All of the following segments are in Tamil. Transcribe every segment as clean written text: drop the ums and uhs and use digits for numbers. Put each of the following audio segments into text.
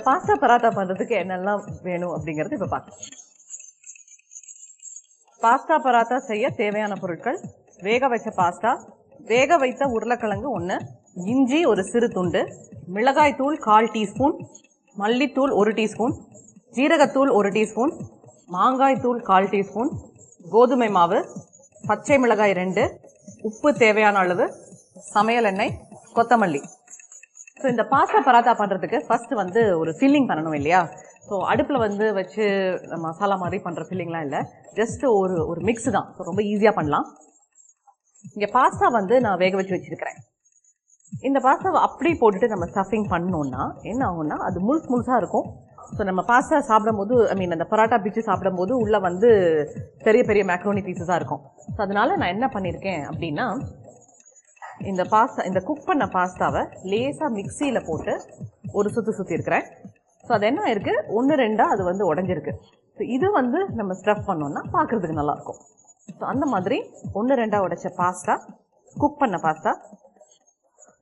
பாஸ்தா பராத்தா பண்றதுக்கு என்னெல்லாம் வேணும் அப்படிங்கறது இப்ப பார்க்கலாம். பாஸ்தா பராத்தா செய்ய தேவையான பொருட்கள்: வேக வச்ச பாஸ்தா, வேக வைத்த உருளைக்கிழங்கு 1, இஞ்சி ஒரு சிறு துண்டு, மிளகாய் தூள் 1/4 டீஸ்பூன், மல்லித்தூள் 1 டீஸ்பூன், ஜீரகத்தூள் 1 டீஸ்பூன், மாங்காய் தூள் 1/4 டீஸ்பூன், கோதுமை மாவு, பச்சை மிளகாய் 2, உப்பு தேவையான அளவு, சமையல் எண்ணெய், கொத்தமல்லி. ஸோ இந்த பாஸ்தா பராத்தா பண்ணுறதுக்கு ஃபர்ஸ்ட் வந்து ஒரு ஃபில்லிங் பண்ணணும் இல்லையா? ஸோ அடுப்பில் வந்து வச்சு மசாலா மாதிரி பண்ணுற ஃபில்லிங்லாம் இல்லை, ஜஸ்ட் ஒரு மிக்ஸ் தான். ஸோ ரொம்ப ஈஸியாக பண்ணலாம். இங்கே பாஸ்தா வந்து நான் வேக வச்சு வச்சுருக்கிறேன். இந்த பாஸ்தாவை அப்படி போட்டுட்டு நம்ம ஸ்டஃபிங் பண்ணோம்னா என்ன ஆகும்னா அது முழுசாக இருக்கும். ஸோ நம்ம பாஸ்தா சாப்பிடும்போது அந்த பராட்டா பிச்சு சாப்பிடும்போது உள்ளே வந்து பெரிய பெரிய மேக்ரோனி பீஸஸாக இருக்கும். ஸோ அதனால நான் என்ன பண்ணியிருக்கேன் அப்படின்னா, இந்த குக் பண்ண பாஸ்தாவை லேசாக மிக்சியில் போட்டு ஒரு சுற்றி இருக்கிறேன். ஸோ அது என்ன இருக்கு, 1-2 அது வந்து உடஞ்சிருக்கு. ஸோ இது வந்து நம்ம ஸ்டஃப் பண்ணோம்னா பார்க்குறதுக்கு நல்லாயிருக்கும். ஸோ அந்த மாதிரி 1-2 உடைச்ச பாஸ்தா, குக் பண்ண பாஸ்தா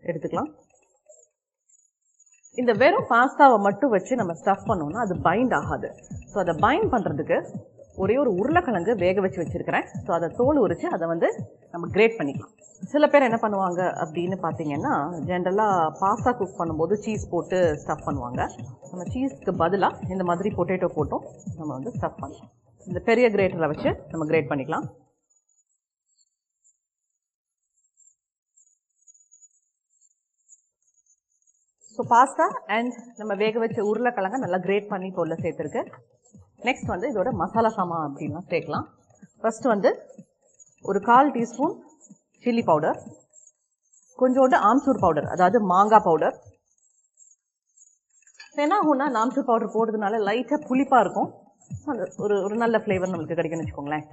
எடுத்துக்கலாம். இந்த வெறும் பாஸ்தாவை மட்டும் வச்சு நம்ம ஸ்டஃப் பண்ணோம்னா அது பைண்ட் ஆகாது. ஸோ அதை பைண்ட் பண்ணுறதுக்கு ஒரே ஒரு உருளைக்கிழங்கு வேக வச்சு வச்சுருக்கிறேன். ஸோ அதை தோல் உரித்து அதை வந்து நம்ம கிரேட் பண்ணிக்கலாம். சில பேர் என்ன பண்ணுவாங்க அப்படின்னு பார்த்தீங்கன்னா, ஜென்ரலாக பாஸ்தா குக் பண்ணும்போது சீஸ் போட்டு ஸ்டஃப் பண்ணுவாங்க. நம்ம சீஸ்க்கு பதிலாக இந்த மாதிரி பொட்டேட்டோ போட்டும் நம்ம வந்து ஸ்டஃப் பண்ணலாம். இந்த பெரிய கிரேட்டரில் வச்சு நம்ம கிரேட் பண்ணிக்கலாம். ஸோ பாஸ்தா அண்ட் நம்ம வேக வச்ச உருளைக்கிழங்க நல்லா கிரேட் பண்ணி பொருளை சேர்த்துருக்கு. நெக்ஸ்ட் வந்து இதோட மசாலா சாமான் அப்படின்லாம் சேர்க்கலாம். ஃபர்ஸ்ட் வந்து ஒரு 1/4 டீஸ்பூன் சில்லி பவுடர், கொஞ்சோண்டு ஆம்ச்சூர் பவுடர், அதாவது மாங்காய் பவுடர். என்ன ஆகும்னா ஆம்ச்சூர் பவுடர் போடுறதுனால லைட்டாக புளிப்பாக இருக்கும், ஒரு நல்ல ஃப்ளேவர் நம்மளுக்கு கிடைக்கும்னு வச்சுக்கோங்களேன்.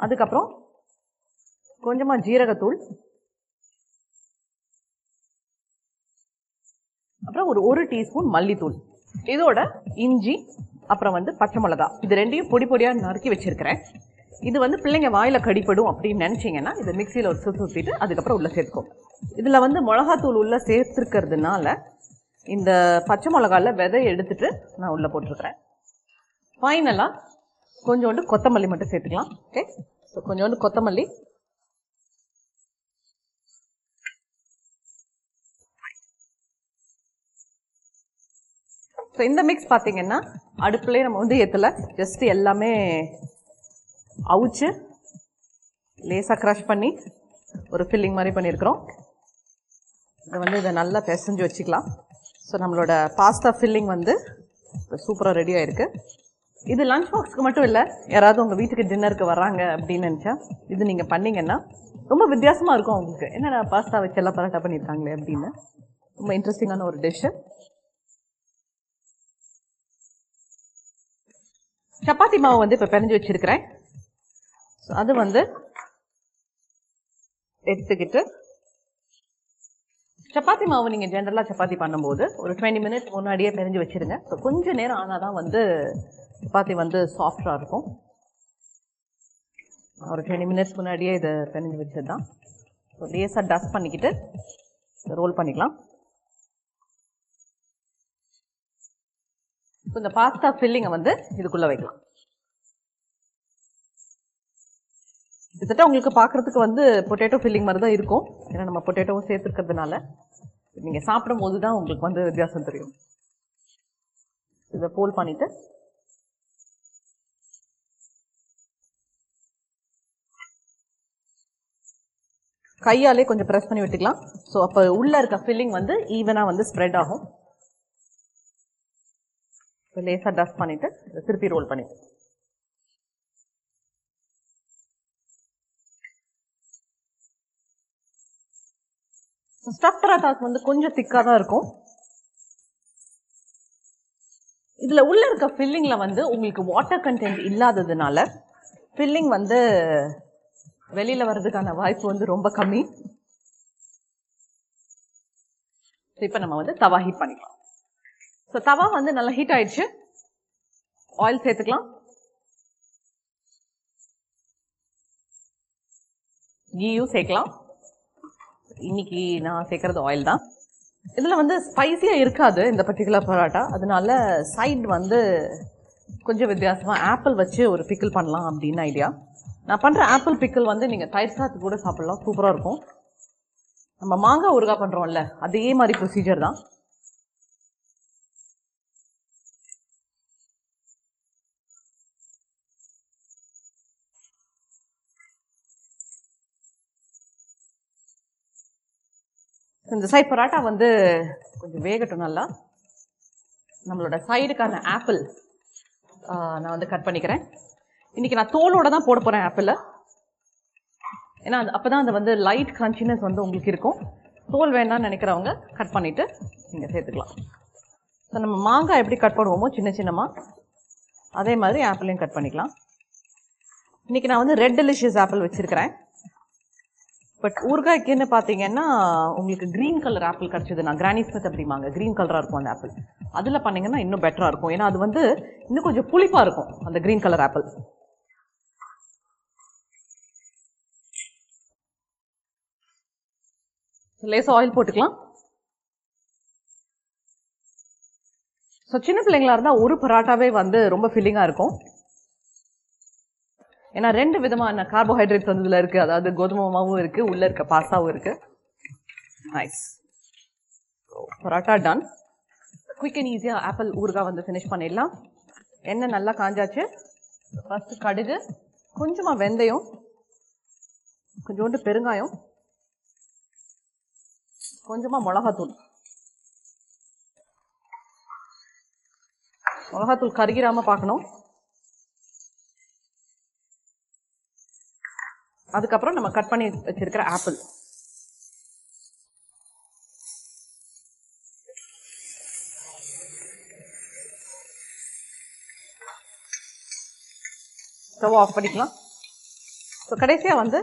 அதுக்கப்புறம் கொஞ்சமாக ஜீரகத்தூள், அப்புறம் ஒரு டீஸ்பூன் மல்லித்தூள், இதோட இஞ்சி, அப்புறம் வந்து பச்சை மிளகா, இது ரெண்டையும் பொடி பொடியாக நறுக்கி வச்சிருக்கிறேன். இது வந்து பிள்ளைங்க வாயில கடிப்படும் அப்படின்னு நினைச்சீங்கன்னா இதை மிக்சியில் ஒரு சுற்றிட்டு அதுக்கப்புறம் உள்ள சேர்த்துக்கோங்க. இதில் வந்து மிளகாத்தூள் உள்ள சேர்த்துருக்கிறதுனால இந்த பச்சை மிளகால விதை எடுத்துட்டு நான் உள்ள போட்டிருக்கிறேன். ஃபைனலாக கொஞ்சோண்டு கொத்தமல்லி மட்டும் சேர்த்துக்கலாம். ஓகே, ஸோ கொஞ்சோண்டு கொத்தமல்லி, ஸோ இந்த மிக்ஸ் பார்த்தீங்கன்னா அடுப்புலேயே நம்ம வந்து ஏற்றலை, ஜஸ்ட் எல்லாமே அவிச்சு லேசாக க்ரஷ் பண்ணி ஒரு ஃபில்லிங் மாதிரி பண்ணியிருக்கிறோம். இதை நல்லா பிசைஞ்சு வச்சுக்கலாம். ஸோ நம்மளோட பாஸ்தா ஃபில்லிங் வந்து சூப்பராக ரெடி ஆகிருக்கு. இது லஞ்ச் பாக்ஸ்க்கு மட்டும் இல்லை, யாராவது உங்கள் வீட்டுக்கு டின்னருக்கு வர்றாங்க அப்படின்னு நினச்சா இது நீங்கள் பண்ணிங்கன்னா ரொம்ப வித்தியாசமாக இருக்கும் அவங்களுக்கு. என்னடா பாஸ்தா வச்சு எல்லாம் பராட்டா பண்ணியிருக்காங்களே அப்படின்னு ரொம்ப இன்ட்ரெஸ்டிங்கான ஒரு டிஷ்ஷு. சப்பாத்தி மாவு வந்து இப்போ பிணைஞ்சு வச்சிருக்கிறேன். ஸோ அது வந்து எடுத்துக்கிட்டு, சப்பாத்தி மாவு நீங்கள் ஜென்ரலாக சப்பாத்தி பண்ணும்போது ஒரு 20 மினிட்ஸ் முன்னாடியே பிணைஞ்சு வச்சிருங்க. ஸோ கொஞ்சம் நேரம் ஆனால் தான் வந்து சப்பாத்தி வந்து சாஃப்டாக இருக்கும். ஒரு 20 மினிட்ஸ் முன்னாடியே இதை பிணைஞ்சு வச்சது தான். ஸோ லேசாக டஸ்ட் பண்ணிக்கிட்டு ரோல் பண்ணிக்கலாம். ஸோ இந்த பாஸ்தா ஃபில்லிங்கை வந்து இதுக்குள்ளே வைக்கலாம். கிட்டத்தட்ட உங்களுக்கு பார்க்குறதுக்கு வந்து பொட்டேட்டோ ஃபில்லிங் மாதிரி தான் இருக்கும், ஏன்னா நம்ம பொட்டேட்டோவும் சேர்த்துருக்கிறதுனால. நீங்கள் சாப்பிடும் போது தான் உங்களுக்கு வந்து வித்தியாசம் தெரியும். இதை போல் பண்ணிவிட்டு கையாலே கொஞ்சம் ப்ரெஸ் பண்ணி விட்டுக்கலாம். ஸோ அப்போ உள்ளே இருக்க ஃபில்லிங் வந்து ஈவனாக வந்து ஸ்ப்ரெட் ஆகும். லேசாக டஸ்ட் பண்ணிவிட்டு திருப்பி ரோல் பண்ணிட்டு ஸ்டஃப் பராட்டாஸ் வந்து கொஞ்சம் திக்காக தான் இருக்கும். இதில் உள்ள இருக்க ஃபில்லிங்கில் வந்து உங்களுக்கு வாட்டர் கண்டென்ட் இல்லாததுனால ஃபில்லிங் வந்து வெளியில் வர்றதுக்கான வாய்ப்பு வந்து ரொம்ப கம்மி. இப்போ நம்ம வந்து தவா ஹீட் பண்ணிக்கலாம். ஸோ தவா வந்து நல்லா ஹீட் ஆயிடுச்சு. ஆயில் சேர்த்துக்கலாம். கீயும் சேர்க்கலாம். இன்னைக்கு நான் சேர்க்கறது ஆயில் தான். இதில் வந்து ஸ்பைஸியாக இருக்காது இந்த பர்டிகுலர் பரோட்டா, அதனால சைட் வந்து கொஞ்சம் வித்தியாசமாக ஆப்பிள் வச்சு ஒரு பிக்கிள் பண்ணலாம் அப்படின்னு ஐடியா. நான் பண்ணுற ஆப்பிள் பிக்கிள் வந்து நீங்கள் தயிர் சாத்து கூட சாப்பிட்லாம், சூப்பராக இருக்கும். நம்ம மாங்காய் ஊறுகாய் பண்ணுறோம்ல, அதே மாதிரி ப்ரொசீஜர் தான். இந்த சைட் பரோட்டா வந்து கொஞ்சம் வேகட்டும் நல்லா. நம்மளோட சைடுக்கான ஆப்பிள் நான் வந்து கட் பண்ணிக்கிறேன். இன்னைக்கு நான் தோலோட தான் போட போகிறேன் ஆப்பிளை, ஏன்னா அப்போ தான் அது வந்து லைட் கிரன்ச்சினஸ் வந்து உங்களுக்கு இருக்கும். தோல் வேண்டாம்னு நினைக்கிறவங்க கட் பண்ணிவிட்டு நீங்கள் சேர்த்துக்கலாம். ஸோ நம்ம மாங்காய் எப்படி கட் பண்ணுவோமோ சின்ன சின்னமாக, அதே மாதிரி ஆப்பிளையும் கட் பண்ணிக்கலாம். இன்றைக்கி நான் வந்து ரெட் டெலிஷியஸ் ஆப்பிள் வச்சுருக்கிறேன். பட் ஊறுகாய்க்குன்னு பார்த்தீங்கன்னா உங்களுக்கு க்ரீன் கலர் ஆப்பிள் கிடச்சிது, நான் கிரானி ஸ்மித் அப்படிமாங்க, க்ரீன் கலராக இருக்கும் அந்த ஆப்பிள். அதில் பண்ணிங்கன்னா இன்னும் பெட்டராக இருக்கும், ஏன்னா அது வந்து இன்னும் கொஞ்சம் புளிப்பாக இருக்கும் அந்த க்ரீன் கலர் ஆப்பிள். லேசாக ஆயில் போட்டுக்கலாம். ஸோ சின்ன பிள்ளைங்களா இருந்தால் ஒரு பரோட்டாவே வந்து ரொம்ப ஃபில்லிங்காக இருக்கும், ஏன்னா 2 விதமான கார்போஹைட்ரேட்ஸ் வந்து இதில் இருக்குது. அதாவது கோதுமை மாவும் இருக்குது, உள்ளே இருக்க பாஸ்தாவும் இருக்குது. Nice. Parotta done. Quick and ஈஸியாக ஆப்பிள் ஊறுகாய் வந்து ஃபினிஷ் பண்ணிடலாம். எண்ணெய் நல்லா காஞ்சாச்சு. ஃபஸ்ட்டு கடுகு, கொஞ்சமாக வெந்தயம், கொஞ்சோண்டு பெருங்காயம், கொஞ்சமாக மிளகாத்தூள். மிளகாத்தூள் கருகிராமல் பார்க்கணும். அதுக்கப்புறம் நம்ம கட் பண்ணி வச்சிருக்கிற ஆப்பிள். ஸ்டவ் ஆஃப் பண்ணிக்கலாம். ஸோ கடைசியாக வந்து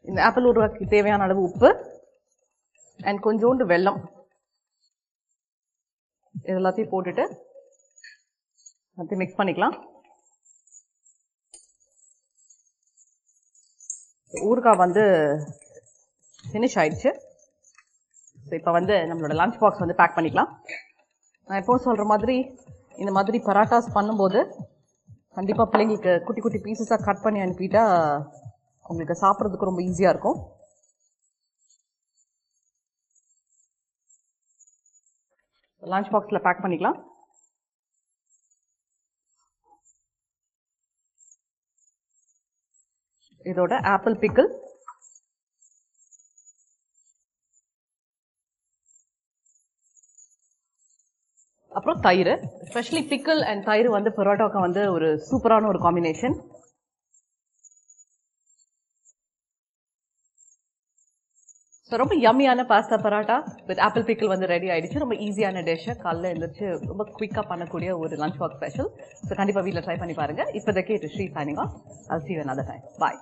இந்த ஆப்பிள் ஊறுகாய்க்கு தேவையான அளவு உப்பு அண்ட் கொஞ்சோண்டு வெல்லம் இது எல்லாத்தையும் போட்டுட்டு எல்லாத்தையும் மிக்ஸ் பண்ணிக்கலாம். ஊறுகாய் வந்து ஃபினிஷ் ஆயிடுச்சு. ஸோ இப்போ வந்து நம்மளோட லஞ்ச் பாக்ஸ் வந்து பேக் பண்ணிக்கலாம். நான் எப்போவும் சொல்கிற மாதிரி இந்த மாதிரி பராட்டாஸ் பண்ணும்போது கண்டிப்பாக பிள்ளைங்களுக்கு குட்டி குட்டி பீசஸாக கட் பண்ணி அனுப்பிட்டா உங்களுக்கு சாப்பிட்றதுக்கு ரொம்ப ஈஸியாக இருக்கும். லஞ்ச் பாக்ஸில் பேக் பண்ணிக்கலாம். இதோட ஆப்பிள் பிக்கிள், அப்புறம் தயிர். ஸ்பெஷலி பிக்கிள் அண்ட் தயிர் வந்து பரோட்டாவுக்கு வந்து ஒரு சூப்பரான ஒரு காம்பினேஷன். ஸோ ரொம்ப யம்மியான pasta parotta with apple pickle வந்து ரெடி ஆயிடுச்சு. ரொம்ப ஈஸியான டிஷ்ஷை காலைல எழுந்திரிச்சு ரொம்ப குயிக்காக பண்ணக்கூடிய ஒரு லஞ்ச் பாக்ஸ் ஸ்பெஷல். ஸோ கண்டிப்பாக வீட்டில் ட்ரை பண்ணி பாருங்கள். இப்போதைக்கு it is Sri signing off. I'll see you another time. Bye.